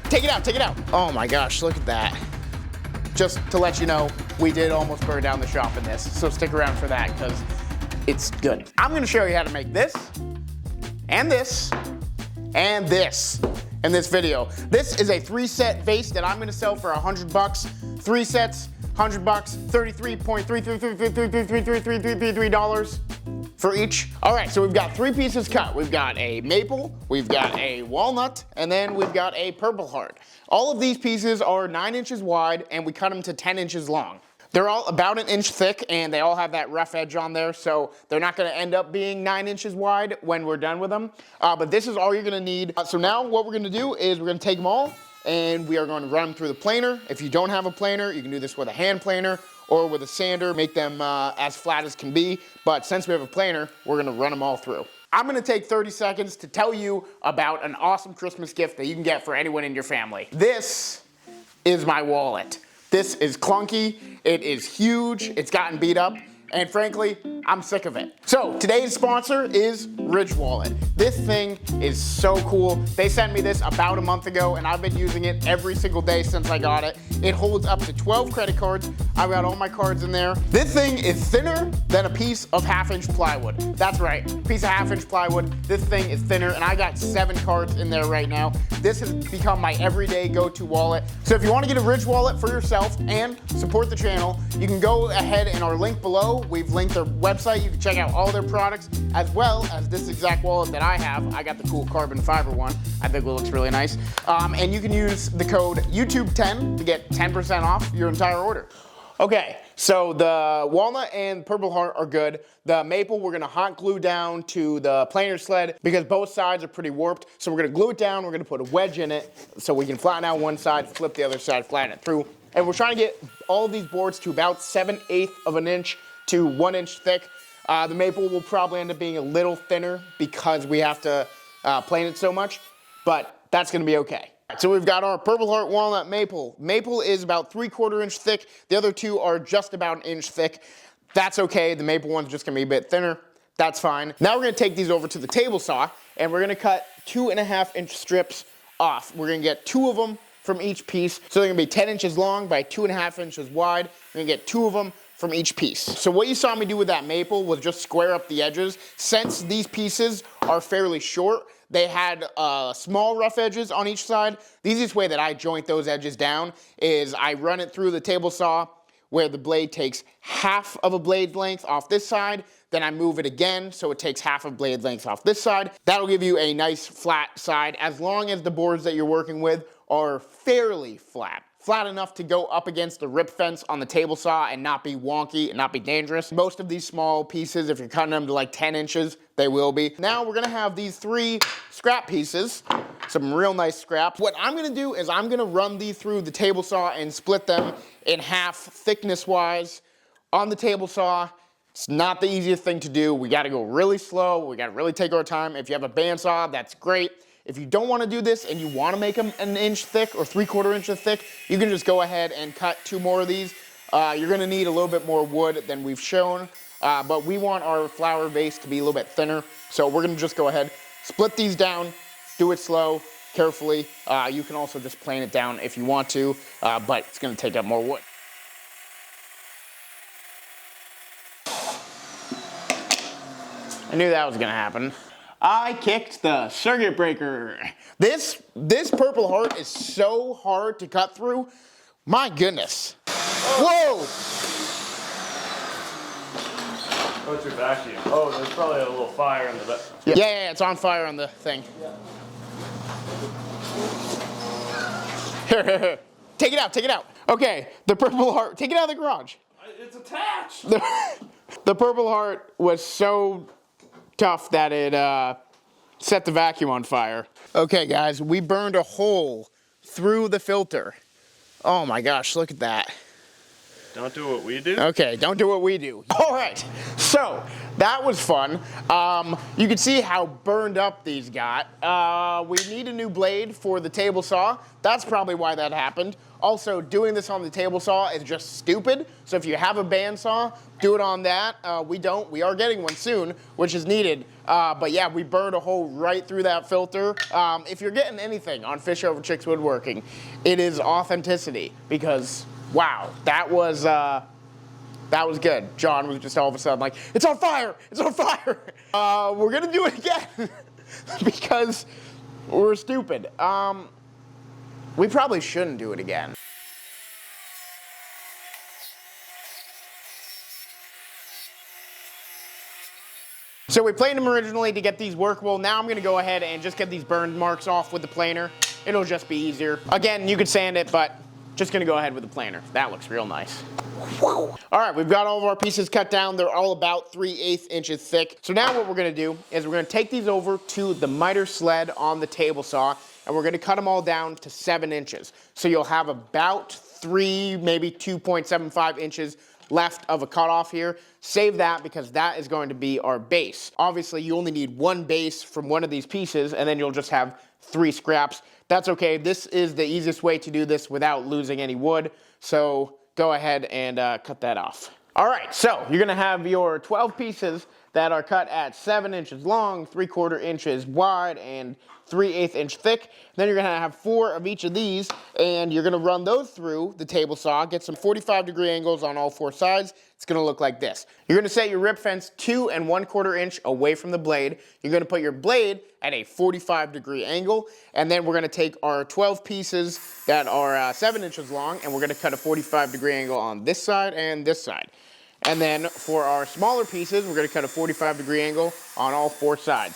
Take it out, take it out. Oh my gosh, look at that. Just to let you know, we did almost burn down the shop in this, so stick around for that because it's good. I'm gonna show you how to make this, and this, and this in this video. This is a 3-set vase that I'm gonna sell for $100. 3 sets, $100, $33.3333333 for each. All right, so we've got 3 pieces cut. We've got a maple, we've got a walnut, and then we've got a purple heart. All of these pieces are 9 inches wide, and we cut them to 10 inches long. They're all about 1 inch thick, and they all have that rough edge on there, so they're not gonna end up being 9 inches wide when we're done with them. But this is all you're gonna need. So now what we're gonna do is we're gonna take them all, and we are going to run them through the planer. If you don't have a planer, you can do this with a hand planer or with a sander, make them as flat as can be. But since we have a planer, we're gonna run them all through. I'm gonna take 30 seconds to tell you about an awesome Christmas gift that you can get for anyone in your family. This is my wallet. This is clunky, it is huge, it's gotten beat up, and frankly, I'm sick of it. So today's sponsor is Ridge Wallet. This thing is so cool. They sent me this about a month ago, and I've been using it every single day since I got it. It holds up to 12 credit cards. I've got all my cards in there. This thing is thinner than a piece of 1/2-inch plywood. That's right, piece of 1/2-inch plywood. This thing is thinner, and I got 7 cards in there right now. This has become my everyday go-to wallet. So if you want to get a Ridge Wallet for yourself and support the channel, you can go ahead in our link below. We've linked their website. You can check out all their products, as well as this exact wallet that I have. I got the cool carbon fiber one. I think it looks really nice. And you can use the code YouTube10 to get 10% off your entire order. Okay, so the walnut and purple heart are good. The maple we're gonna hot glue down to the planer sled because both sides are pretty warped. So we're gonna glue it down, we're gonna put a wedge in it so we can flatten out one side, flip the other side, flatten it through. And we're trying to get all of these boards to about 7/8 of an inch to 1 inch thick. The maple will probably end up being a little thinner because we have to plane it so much, but that's gonna be okay. So we've got our purple heart, walnut, maple. Maple is about 3/4 inch thick. The other 2 are just about 1 inch thick. That's okay, the maple one's just gonna be a bit thinner. That's fine. Now we're gonna take these over to the table saw, and we're gonna cut 2.5-inch strips off. We're gonna get 2 of them from each piece. So they're gonna be 10 inches long by 2.5 inches wide. We're gonna get 2 of them from each piece. So what you saw me do with that maple was just square up the edges. Since these pieces are fairly short, they had small rough edges on each side. The easiest way that I joint those edges down is I run it through the table saw where the blade takes half of a blade length off this side, then I move it again so it takes half a blade length off this side. That'll give you a nice flat side as long as the boards that you're working with are fairly flat. Flat enough to go up against the rip fence on the table saw and not be wonky and not be dangerous. Most of these small pieces, if you're cutting them to like 10 inches, they will be. Now we're gonna have these 3 scrap pieces, some real nice scrap. What I'm gonna do is I'm gonna run these through the table saw and split them in half thickness-wise on the table saw. It's not the easiest thing to do. We gotta go really slow. We gotta really take our time. If you have a bandsaw, that's great. If you don't want to do this and you want to make them 1 inch thick or 3/4 inch thick, you can just go ahead and cut 2 more of these. You're going to need a little bit more wood than we've shown, but we want our flower vase to be a little bit thinner. So we're going to just go ahead, split these down, do it slow, carefully. You can also just plane it down if you want to, but it's going to take up more wood. I knew that was going to happen. I kicked the circuit breaker. This purple heart is so hard to cut through. My goodness. Whoa! Oh, it's your vacuum. Oh, there's probably a little fire in the back. Yeah, it's on fire on the thing. Here. Take it out, take it out. Okay, the purple heart, take it out of the garage. It's attached. The purple heart was so tough that it set the vacuum on fire. Okay guys, we burned a hole through the filter. Oh my gosh, look at that. Don't do what we do? Okay, don't do what we do. All right, so that was fun. You can see how burned up these got. We need a new blade for the table saw. That's probably why that happened. Also, doing this on the table saw is just stupid. So if you have a bandsaw, do it on that. We don't. We are getting one soon, which is needed. But yeah, we burned a hole right through that filter. If you're getting anything on Fish Over Chicks Woodworking, it is authenticity, because wow, that was good. John was just all of a sudden like, it's on fire, it's on fire. We're gonna do it again because we're stupid. We probably shouldn't do it again. So we planed them originally to get these workable. Now I'm gonna go ahead and just get these burn marks off with the planer. It'll just be easier. Again, you could sand it, but just gonna go ahead with the planer. That looks real nice. All right, we've got all of our pieces cut down. They're all about 3/8 inches thick. So now what we're gonna do is we're gonna take these over to the miter sled on the table saw, and we're gonna cut them all down to 7 inches. So you'll have about 3, maybe 2.75 inches left of a cutoff here. Save that, because that is going to be our base. Obviously, you only need 1 base from one of these pieces, and then you'll just have 3 scraps. That's okay. This is the easiest way to do this without losing any wood. So go ahead and cut that off. All right, so you're gonna have your 12 pieces that are cut at 7 inches long, 3/4 inches wide, and 3/8 inch thick. Then you're gonna have 4 of each of these, and you're gonna run those through the table saw, get some 45-degree angles on all 4 sides. It's gonna look like this. You're gonna set your rip fence 2 1/4 inch away from the blade. You're gonna put your blade at a 45-degree angle, and then we're gonna take our 12 pieces that are 7 inches long, and we're gonna cut a 45-degree angle on this side and this side. And then for our smaller pieces, we're gonna cut a 45-degree angle on all 4 sides.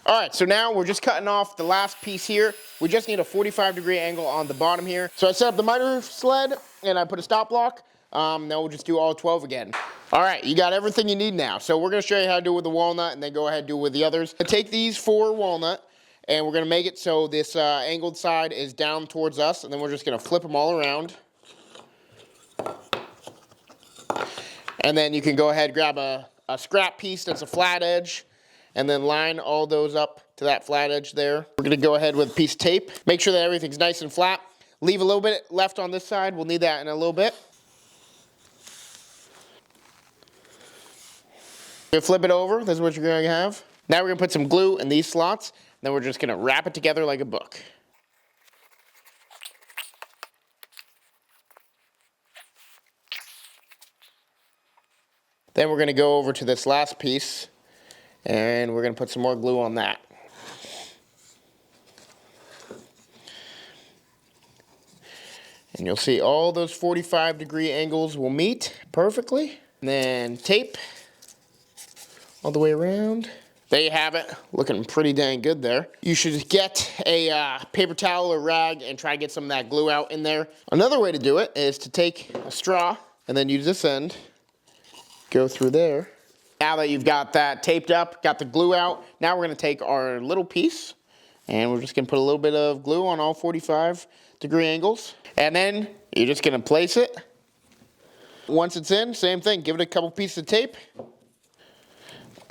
All right, so now we're just cutting off the last piece here. We just need a 45-degree angle on the bottom here. So I set up the miter sled and I put a stop block. Now we'll just do all 12 again. All right, you got everything you need now. So we're gonna show you how to do it with the walnut, and then go ahead and do it with the others. Take these 4 walnut, and we're gonna make it so this angled side is down towards us, and then we're just gonna flip them all around. And then you can go ahead and grab a scrap piece that's a flat edge, and then line all those up to that flat edge there. We're gonna go ahead with a piece of tape. Make sure that everything's nice and flat. Leave a little bit left on this side. We'll need that in a little bit. You're gonna flip it over. This is what you're gonna have. Now we're gonna put some glue in these slots. Then we're just gonna wrap it together like a book. Then we're gonna go over to this last piece, and we're gonna put some more glue on that. And you'll see all those 45-degree angles will meet perfectly. And then tape all the way around. There you have it, looking pretty dang good there. You should get a paper towel or rag and try to get some of that glue out in there. Another way to do it is to take a straw and then use this end, go through there. Now that you've got that taped up, got the glue out, now we're gonna take our little piece and we're just gonna put a little bit of glue on all 45-degree angles. And then you're just gonna place it. Once it's in, same thing, give it a couple pieces of tape.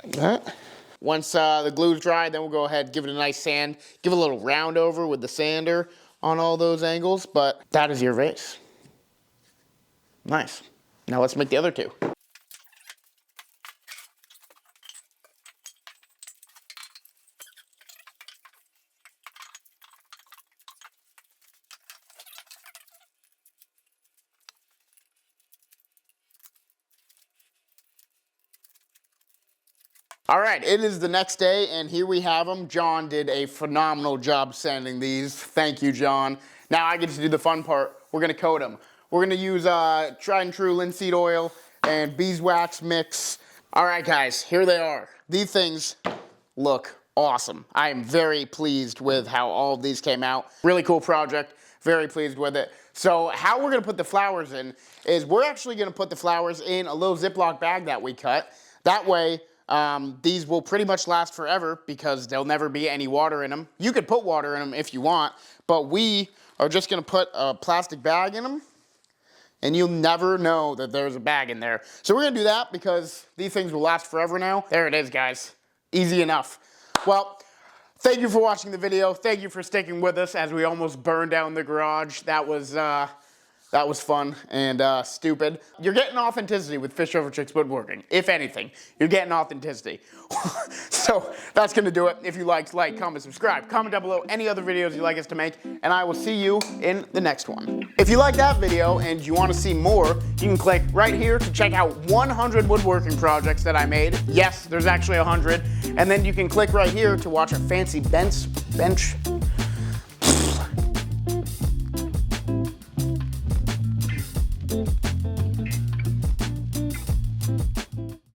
Like that. Once the glue's dry, then we'll go ahead and give it a nice sand. Give it a little round over with the sander on all those angles, but that is your vase. Nice. Now let's make the other 2. All right, it is the next day, and here we have them. John did a phenomenal job sanding these. Thank you, John. Now I get to do the fun part. We're gonna coat them. We're gonna use tried and true linseed oil and beeswax mix. All right, guys, here they are. These things look awesome. I am very pleased with how all of these came out. Really cool project, very pleased with it. So how we're gonna put the flowers in is we're actually gonna put the flowers in a little Ziploc bag that we cut. That way, These will pretty much last forever because there'll never be any water in them. You could put water in them if you want, but we are just gonna put a plastic bag in them, and you'll never know that there's a bag in there. So we're gonna do that because these things will last forever now. There it is, guys. Easy enough. Well, thank you for watching the video. Thank you for sticking with us as we almost burned down the garage. That was fun and stupid. You're getting authenticity with Fish Over Chicks Woodworking. If anything, you're getting authenticity. So that's gonna do it. If you liked, like, comment, subscribe. Comment down below any other videos you'd like us to make, and I will see you in the next one. If you like that video and you wanna see more, you can click right here to check out 100 woodworking projects that I made. Yes, there's actually 100. And then you can click right here to watch a fancy bench